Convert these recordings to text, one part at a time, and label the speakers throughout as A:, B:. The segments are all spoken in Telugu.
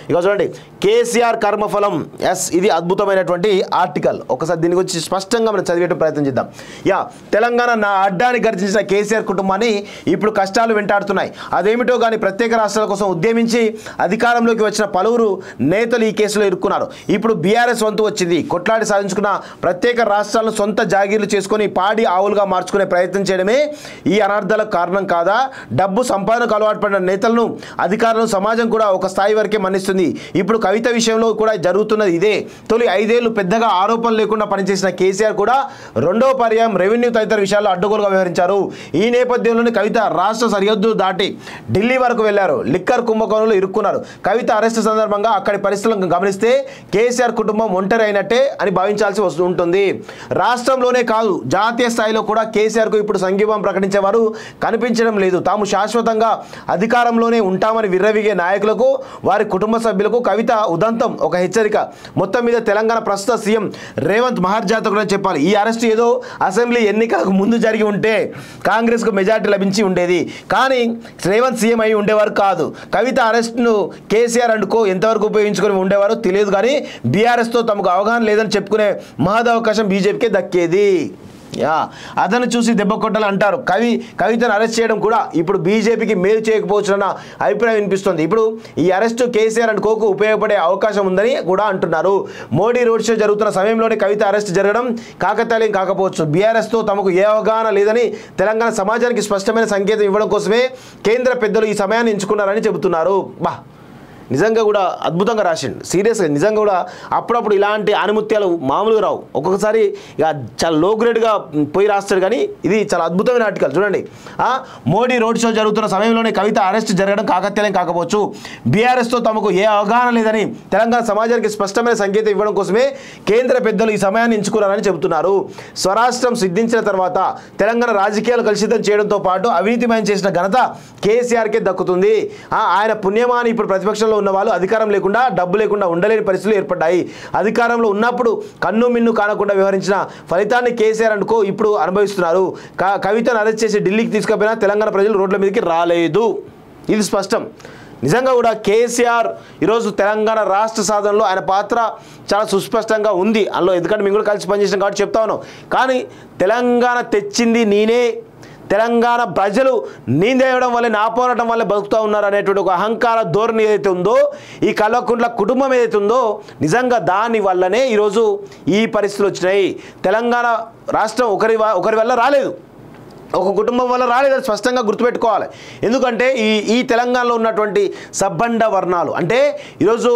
A: ఇక చూడండి, కేసీఆర్ కర్మఫలం. ఎస్, ఇది అద్భుతమైనటువంటి ఆర్టికల్. ఒకసారి దీని గురించి స్పష్టంగా మనం చదివేట ప్రయత్నం చేద్దాం. తెలంగాణ నా అడ్డాన్ని గర్జించిన కేసీఆర్ కుటుంబాన్ని ఇప్పుడు కష్టాలు వెంటాడుతున్నాయి. అదేమిటో కానీ ప్రత్యేక రాష్ట్రాల కోసం ఉద్యమించి అధికారంలోకి వచ్చిన పలువురు నేతలు ఈ కేసులో ఇరుక్కున్నారు. ఇప్పుడు బీఆర్ఎస్ వంతు వచ్చింది. కొట్లాడి సాధించుకున్న ప్రత్యేక రాష్ట్రాలను సొంత జాగీర్లు చేసుకుని పాడి ఆవులుగా మార్చుకునే ప్రయత్నం చేయడమే ఈ అనర్థాలకు కారణం కాదా? డబ్బు సంపాదనకు అలవాటు పడిన నేతలను, అధికారులను సమాజం కూడా ఒక స్థాయి వరకే మన్నిస్తుంది. ఇప్పుడు కవిత విషయంలో కూడా జరుగుతున్నది ఇదే. తొలి 5 ఏళ్లు పెద్దగా ఆరోపణలు లేకుండా పనిచేసిన కేసీఆర్ కూడా రెండవ పర్యాయం రెవెన్యూ తదితర విషయాల్లో అడ్డగోలుగా వ్యవహరించారు. ఈ నేపథ్యంలోనే కవిత రాష్ట్ర సరిహద్దు దాటి ఢిల్లీ వరకు వెళ్లారు. లిక్కర్ కుంభకోణంలో ఇరుక్కున్నారు. కవిత అరెస్టు సందర్భంగా అక్కడి పరిస్థితులను గమనిస్తే కేసీఆర్ కుటుంబం ఒంటరి అయినట్టే అని భావించాల్సి ఉంటుంది. రాష్ట్రంలోనే కాదు, జాతీయ స్థాయిలో కూడా కేసీఆర్కు ఇప్పుడు సంఘీభావం ప్రకటించేవారు కనిపించడం లేదు. తాము శాశ్వతంగా అధికారంలోనే ఉంటామని విర్రవీగే నాయకులకు, వారి కుటుంబ సభ్యులకు కవిత ఉదంతం ఒక హెచ్చరిక. మొత్తం మీద తెలంగాణ ప్రస్తుత సీఎం రేవంత్ మహర్జాతకుడని చెప్పాలి. ఈ అరెస్టు ఏదో అసెంబ్లీ ఎన్నికలకు ముందు జరిగి ఉంటే కాంగ్రెస్కు మెజార్టీ లభించి ఉండేది, కానీ రేవంత్ సీఎం అయి ఉండేవారు కాదు. కవిత అరెస్ట్ను కేసీఆర్ అండ్ కో ఎంతవరకు ఉపయోగించుకొని ఉండేవారో తెలియదు, కానీ బీఆర్ఎస్తో తమకు అవగాహన లేదని చెప్పుకునే మహదవకాశం బీజేపీకే దక్కేది. అదను చూసి దెబ్బ కొట్టాలి అంటారు. కవితను అరెస్ట్ చేయడం కూడా ఇప్పుడు బీజేపీకి మేలు చేయకపోవచ్చున్న అభిప్రాయం వినిపిస్తుంది. ఇప్పుడు ఈ అరెస్టు కేసీఆర్ అండ్ కోకు ఉపయోగపడే అవకాశం ఉందని కూడా అంటున్నారు. మోడీ రోడ్ షో జరుగుతున్న సమయంలోనే కవిత అరెస్ట్ జరగడం కాకతాళీయం కాకపోవచ్చు. బీఆర్ఎస్తో తమకు ఏ అవగాహన లేదని తెలంగాణ సమాజానికి స్పష్టమైన సంకేతం ఇవ్వడం కోసమే కేంద్ర పెద్దలు ఈ సమయాన్ని ఎంచుకున్నారని చెబుతున్నారు. నిజంగా కూడా అద్భుతంగా రాసిండు, సీరియస్గా. నిజంగా కూడా అప్పుడప్పుడు ఇలాంటి ఆనిముత్యాలు మామూలుగా రావు. ఒక్కొక్కసారి ఇక చాలా లో గ్రేడ్గా పోయి రాస్తాడు, కానీ ఇది చాలా అద్భుతమైన ఆర్టికల్. చూడండి, మోడీ రోడ్ షో జరుగుతున్న సమయంలోనే కవిత అరెస్ట్ జరగడం కాకతాళీయం కాకపోవచ్చు. బీఆర్ఎస్తో తమకు ఏ అవగాహన లేదని తెలంగాణ సమాజానికి స్పష్టమైన సంకేతం ఇవ్వడం కోసమే కేంద్ర పెద్దలు ఈ సమయాన్ని ఎంచుకున్నారని చెబుతున్నారు. స్వరాష్ట్రం సిద్ధించిన తర్వాత తెలంగాణ రాజకీయాలు కలుషితం చేయడంతో పాటు అవినీతిమయం చేసిన ఘనత కేసీఆర్కే దక్కుతుంది. ఆయన పుణ్యమాని ఇప్పుడు ప్రతిపక్షంలో ఉన్న వాళ్ళు అధికారం లేకుండా, డబ్బు లేకుండా ఉండలేని పరిస్థితులు ఏర్పడ్డాయి. అధికారంలో ఉన్నప్పుడు కన్ను మిన్ను కానకుండా వ్యవహరించిన ఫలితాన్ని కేసీఆర్ అండ్ కో ఇప్పుడు అనుభవిస్తున్నారు. కవితను అరెస్ట్ చేసి ఢిల్లీకి తీసుకుపోయినా తెలంగాణ ప్రజలు రోడ్ల మీదకి రాలేదు. ఇది స్పష్టం. నిజంగా కూడా కేసీఆర్ ఈరోజు తెలంగాణ రాష్ట్ర సాధనలో ఆయన పాత్ర చాలా సుస్పష్టంగా ఉంది అందులో. ఎందుకంటే మేము కూడా కలిసి పనిచేసినాం కాబట్టి చెప్తా ఉన్నాం. కానీ తెలంగాణ తెచ్చింది నేనే, తెలంగాణ ప్రజలు నీందేయడం వల్ల, నా పోరాటం వల్ల బతుకుతూ ఉన్నారు అనేటువంటి ఒక అహంకార ధోరణి ఏదైతే ఉందో, ఈ కల్వకుంట్ల కుటుంబం ఏదైతే ఉందో, నిజంగా దాని వల్లనే ఈరోజు ఈ పరిస్థితులు వచ్చినాయి. తెలంగాణ రాష్ట్రం ఒకరి వల్ల రాలేదు, ఒక కుటుంబం వల్ల రాలేదని స్పష్టంగా గుర్తుపెట్టుకోవాలి. ఎందుకంటే ఈ తెలంగాణలో ఉన్నటువంటి సబ్బండ వర్ణాలు అంటే ఈరోజు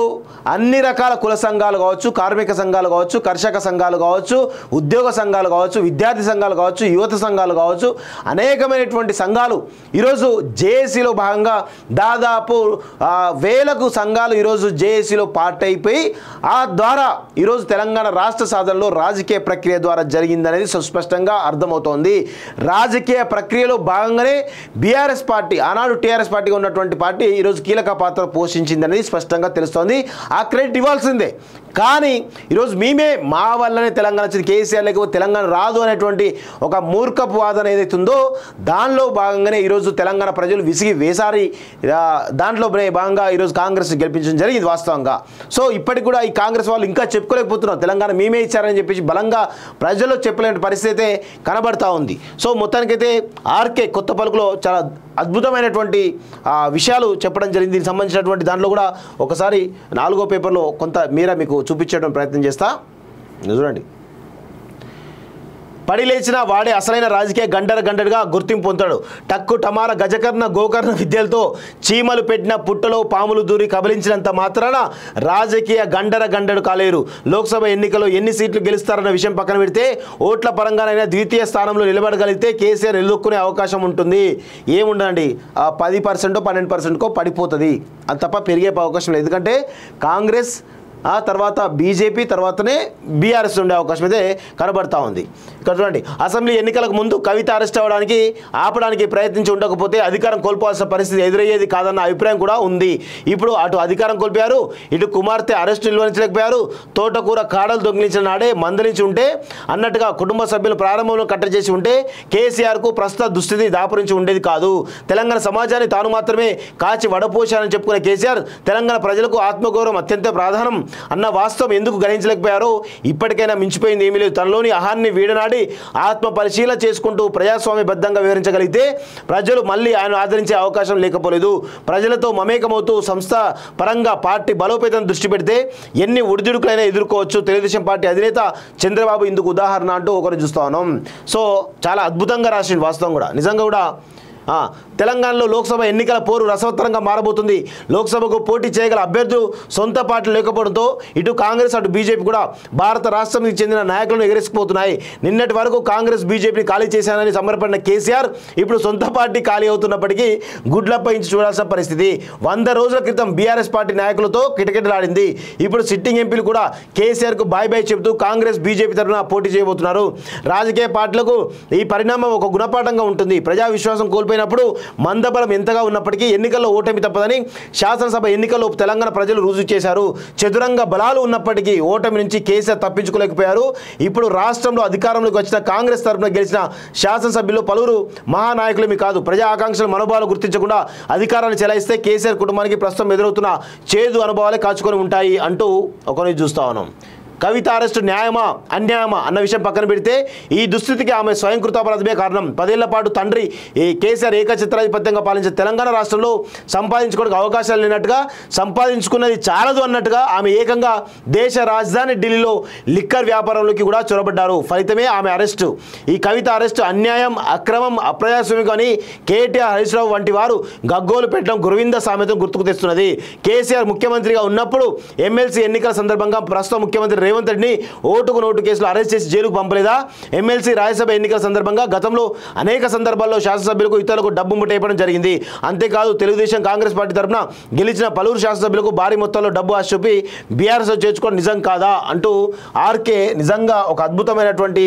A: అన్ని రకాల కుల సంఘాలు కావచ్చు, కార్మిక సంఘాలు కావచ్చు, కర్షక సంఘాలు కావచ్చు, ఉద్యోగ సంఘాలు కావచ్చు, విద్యార్థి సంఘాలు కావచ్చు, యువత సంఘాలు కావచ్చు, అనేకమైనటువంటి సంఘాలు ఈరోజు జేఏసీలో భాగంగా దాదాపు వేలకు సంఘాలు ఈరోజు జేఏసీలో పార్ట్ అయిపోయి ఆ ద్వారా ఈరోజు తెలంగాణ రాష్ట్ర సాధనలో రాజకీయ ప్రక్రియ ద్వారా జరిగిందనేది సుస్పష్టంగా అర్థమవుతోంది. రాజకీయ ప్రక్రియలో భాగంగానే బీఆర్ఎస్ పార్టీ, ఆనాడు టీఆర్ఎస్ పార్టీగా ఉన్నటువంటి పార్టీ ఈరోజు కీలక పాత్ర పోషించిందనేది స్పష్టంగా తెలుస్తోంది. ఆ క్రెడిట్ ఇవ్వాల్సిందే. కానీ ఈరోజు మేమే మా వల్లనే తెలంగాణ వచ్చింది, కేసీఆర్ లేకపోతే తెలంగాణ రాదు అనేటువంటి ఒక మూర్ఖపు వాదన ఏదైతే ఉందో దానిలో భాగంగానే ఈరోజు తెలంగాణ ప్రజలు విసిగి వేసారి దాంట్లో భాగంగా ఈరోజు కాంగ్రెస్ గెలిపించడం జరిగింది వాస్తవంగా. సో ఇప్పటికి కూడా ఈ కాంగ్రెస్ వాళ్ళు ఇంకా చెప్పుకోలేకపోతున్నారు తెలంగాణ మేమే ఇచ్చారని చెప్పేసి బలంగా ప్రజల్లో చెప్పలేని పరిస్థితి కనబడతా ఉంది. సో మొత్తానికైతే ఆర్కే కొత్త పలుకులో చాలా అద్భుతమైనటువంటి విషయాలు చెప్పడం జరిగింది. దీనికి సంబంధించినటువంటి దాంట్లో కూడా ఒకసారి 4వ పేపర్లో కొంత మీర మీకు చూపించడం ప్రయత్నం చేస్తా. చూడండి, పడి లేచిన వాడే అసలైన రాజకీయ గంటడుగా గుర్తింపు పొందాడు. టక్కు టమార గజకర్ణ గోకర్ణ విద్యలతో చీమలు పెట్టిన పుట్టలో పాములు దూరి కబలించినంత మాత్రాన రాజకీయ గంటడు కాలేరు. లోక్సభ ఎన్నికల్లో ఎన్ని సీట్లు గెలుస్తారన్న విషయం పక్కన పెడితే ఓట్ల పరంగానైనా ద్వితీయ స్థానంలో నిలబడగలిగితే కేసీఆర్ ఎల్లుక్కునే అవకాశం ఉంటుంది. ఏముండండి, 10% 12%కో పడిపోతుంది, అది తప్ప పెరిగే అవకాశం లేదు. ఎందుకంటే కాంగ్రెస్ ఆ తర్వాత బీజేపీ తర్వాతనే బీఆర్ఎస్ ఉండే అవకాశం అయితే కనబడతా ఉంది. ఇక్కడ చూడండి, అసెంబ్లీ ఎన్నికలకు ముందు కవిత అరెస్ట్ అవ్వడానికి ఆపడానికి ప్రయత్నించి ఉండకపోతే అధికారం కోల్పోవాల్సిన పరిస్థితి ఎదురయ్యేది కాదన్న అభిప్రాయం కూడా ఉంది. ఇప్పుడు అటు అధికారం కోల్పోయారు, ఇటు కుమార్తె అరెస్టు నిలువరించలేకపోయారు. తోటకూర కాడలు దొంగిలించిన నాడే మందలించి ఉంటే అన్నట్టుగా కుటుంబ సభ్యులు ప్రారంభంలో కట్టడి చేసి ఉంటే కేసీఆర్కు ప్రస్తుత దుస్థితి దాపురించి ఉండేది కాదు. తెలంగాణ సమాజాన్ని తాను మాత్రమే కాచి వడపోశారని చెప్పుకునే కేసీఆర్ తెలంగాణ ప్రజలకు ఆత్మగౌరవం అత్యంత ప్రాధాన్యం అన్న వాస్తవం ఎందుకు గ్రహించలేకపోయారో ఇప్పటికైనా మించిపోయింది ఏమీ లేదు. తనలోని అహాన్ని వీడనాడి ఆత్మ పరిశీలన చేసుకుంటూ ప్రజాస్వామ్యబద్ధంగా వివరించగలిగితే ప్రజలు మళ్ళీ ఆయన ఆదరించే అవకాశం లేకపోలేదు. ప్రజలతో మమేకమవుతూ సంస్థ పరంగా పార్టీ బలోపేతం దృష్టి పెడితే ఎన్ని ఒడిదుడుకులైనా ఎదుర్కోవచ్చు. తెలుగుదేశం పార్టీ అధినేత చంద్రబాబు ఇందుకు ఉదాహరణ అంటూ ఒకరు చూస్తా ఉన్నాం. సో చాలా అద్భుతంగా రాసింది వాస్తవం కూడా, నిజంగా కూడా. తెలంగాణలో లోక్సభ ఎన్నికల పోరు రసవత్తరంగా మారబోతుంది. లోక్సభకు పోటీ చేయగల అభ్యర్థులు సొంత పార్టీ లేకపోవడంతో ఇటు కాంగ్రెస్ అటు బీజేపీ కూడా భారత రాష్ట్రానికి చెందిన నాయకులను ఎగరేసుకుపోతున్నాయి. నిన్నటి వరకు కాంగ్రెస్ బీజేపీని ఖాళీ చేశానని సమర్పడిన కేసీఆర్ ఇప్పుడు సొంత పార్టీ ఖాళీ అవుతున్నప్పటికీ గుడ్లపై చూడాల్సిన పరిస్థితి. 100 రోజుల క్రితం బీఆర్ఎస్ పార్టీ నాయకులతో కిటకిటలాడింది. ఇప్పుడు సిట్టింగ్ ఎంపీలు కూడా కేసీఆర్కు బాయ్ బాయ్ చెబుతూ కాంగ్రెస్ బీజేపీ తరఫున పోటీ చేయబోతున్నారు. రాజకీయ పార్టీలకు ఈ పరిణామం ఒక గుణపాఠంగా ఉంటుంది. ప్రజా విశ్వాసం కోల్పోయినప్పుడు మందబలం ఎంతగా ఉన్నప్పటికీ ఎన్నికల్లో ఓటమి తప్పదని శాసనసభ ఎన్నికల్లో తెలంగాణ ప్రజలు రుజువు చేశారు. చతురంగ బలాలు ఉన్నప్పటికీ ఓటమి నుంచి కేసీఆర్ తప్పించుకోలేకపోయారు. ఇప్పుడు రాష్ట్రంలో అధికారంలోకి వచ్చిన కాంగ్రెస్ తరఫున గెలిచిన శాసనసభ్యులు పలువురు మహానాయకులేమి కాదు. ప్రజా ఆకాంక్షల మనోభావాలు గుర్తించకుండా అధికారాన్ని చెలాయిస్తే కేసీఆర్ కుటుంబానికి ప్రస్తుతం ఎదురవుతున్న చేదు అనుభవాలే కాచుకొని ఉంటాయి అంటూ ఒకరిని చూస్తా ఉన్నాం. కవిత అరెస్టు న్యాయమా అన్యాయమా అన్న విషయం పక్కన పెడితే ఈ దుస్థితికి ఆమె స్వయంకృతాపరాధమే కారణం. 10 ఏళ్ల పాటు తండ్రి కేసీఆర్ ఏకఛత్రాధిపత్యంగా పాలించే తెలంగాణ రాష్ట్రంలో సంపాదించుకోవడానికి అవకాశాలు లేనట్టుగా, సంపాదించుకున్నది చాలదు అన్నట్టుగా ఆమె ఏకంగా దేశ రాజధాని ఢిల్లీలో లిక్కర్ వ్యాపారంలోకి కూడా చొరబడ్డారు. ఫలితమే ఆమె అరెస్టు. ఈ కవిత అరెస్టు అన్యాయం, అక్రమం, అప్రజాస్వామికం అని కేటీఆర్, హరీష్ రావు వంటి వారు గగ్గోలు పెట్టడం గురువింద సామెతం గుర్తుకు తెస్తున్నది. కేసీఆర్ ముఖ్యమంత్రిగా ఉన్నప్పుడు ఎమ్మెల్సీ ఎన్నికల సందర్భంగా ప్రస్తుత ముఖ్యమంత్రి రేవంత్ రెడ్డిని ఓటుకు నోటు కేసులో అరెస్ట్ చేసి జైలుకు పంపలేదా? ఎమ్మెల్సీ రాజ్యసభ ఎన్నికల సందర్భంగా గతంలో అనేక సందర్భాల్లో శాసనసభ్యులకు ఇతరులకు డబ్బు ముట్టేయడం జరిగింది. అంతేకాదు తెలుగుదేశం కాంగ్రెస్ పార్టీ తరఫున గెలిచిన పలువురు శాసనసభ్యులకు భారీ మొత్తంలో డబ్బు ఆశ చూపి బీఆర్ఎస్ చేర్చుకోవడం నిజం కాదా అంటూ ఆర్కే నిజంగా ఒక అద్భుతమైనటువంటి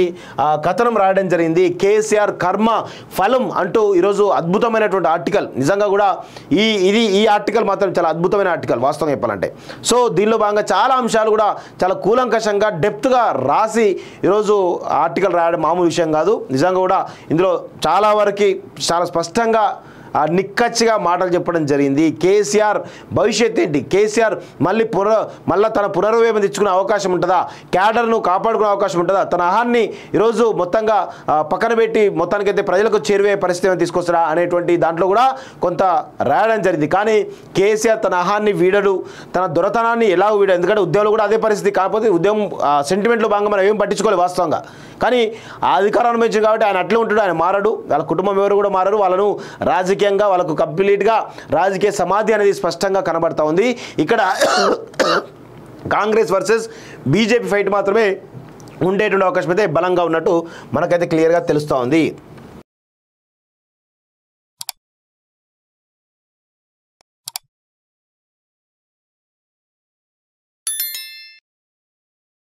A: కథనం రాయడం జరిగింది. కేసీఆర్ కర్మ ఫలం అంటూ ఈరోజు అద్భుతమైనటువంటి ఆర్టికల్. నిజంగా కూడా ఈ ఆర్టికల్ మాత్రం చాలా అద్భుతమైన ఆర్టికల్ వాస్తవం చెప్పాలంటే. సో దీనిలో భాగంగా చాలా అంశాలు కూడా చాలా కూలంకషంగా డెప్త్గా రాసి ఈరోజు ఆర్టికల్ రాయడం మామూలు విషయం కాదు. నిజంగా కూడా ఇందులో చాలా వరకు చాలా స్పష్టంగా నిక్కచ్చిగా మాటలు చెప్పడం జరిగింది. కేసీఆర్ భవిష్యత్ ఏంటి, కేసీఆర్ మళ్ళీ తన పునర్వేమం తెచ్చుకునే అవకాశం ఉంటుందా, క్యాడర్ను కాపాడుకునే అవకాశం ఉంటుందా, తన ఆహాన్ని ఈరోజు మొత్తంగా పక్కన పెట్టి మొత్తానికైతే ప్రజలకు చేరువే పరిస్థితి తీసుకొస్తారా అనేటువంటి దాంట్లో కూడా కొంత రాయడం జరిగింది. కానీ కేసీఆర్ తన ఆహాన్ని వీడడు, తన దొరతనాన్ని ఎలా వీడడు. ఎందుకంటే ఉద్యమంలో కూడా అదే పరిస్థితి. కాకపోతే ఉద్యమం సెంటిమెంట్లో భాగంగా మనం ఏం పట్టించుకోవాలి వాస్తవంగా. కానీ ఆ అధికారం అనుభవించారు కాబట్టి ఆయన అట్లే ఉంటాడు, ఆయన మారడు, వాళ్ళ కుటుంబం ఎవరు కూడా మారరు. వాళ్ళను రాజకీయంగా వాళ్ళకు కంప్లీట్గా రాజకీయ సమాధి అనేది స్పష్టంగా కనబడతా ఉంది. ఇక్కడ కాంగ్రెస్ వర్సెస్ బీజేపీ ఫైట్ మాత్రమే ఉండేటువంటి అవకాశం అయితే బలంగా ఉన్నట్టు మనకైతే క్లియర్గా తెలుస్తూ ఉంది.